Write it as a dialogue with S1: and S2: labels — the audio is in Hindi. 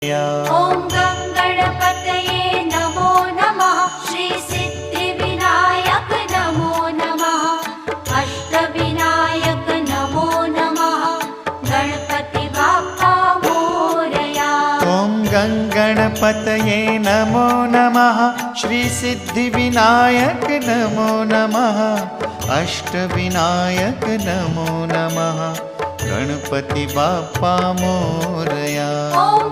S1: ॐ गं गणपतये नमो नमः। श्री सिद्धिविनायक नमो नमः। अष्टविनायक नमो नमः। गणपति बाप्पा मोरया।
S2: ॐ गं गणपतये नमो नमः। श्री सिद्धिविनायक नमो नमः। अष्टविनायक नमो नमः। गणपति बाप्पा मोरया।
S1: ॐ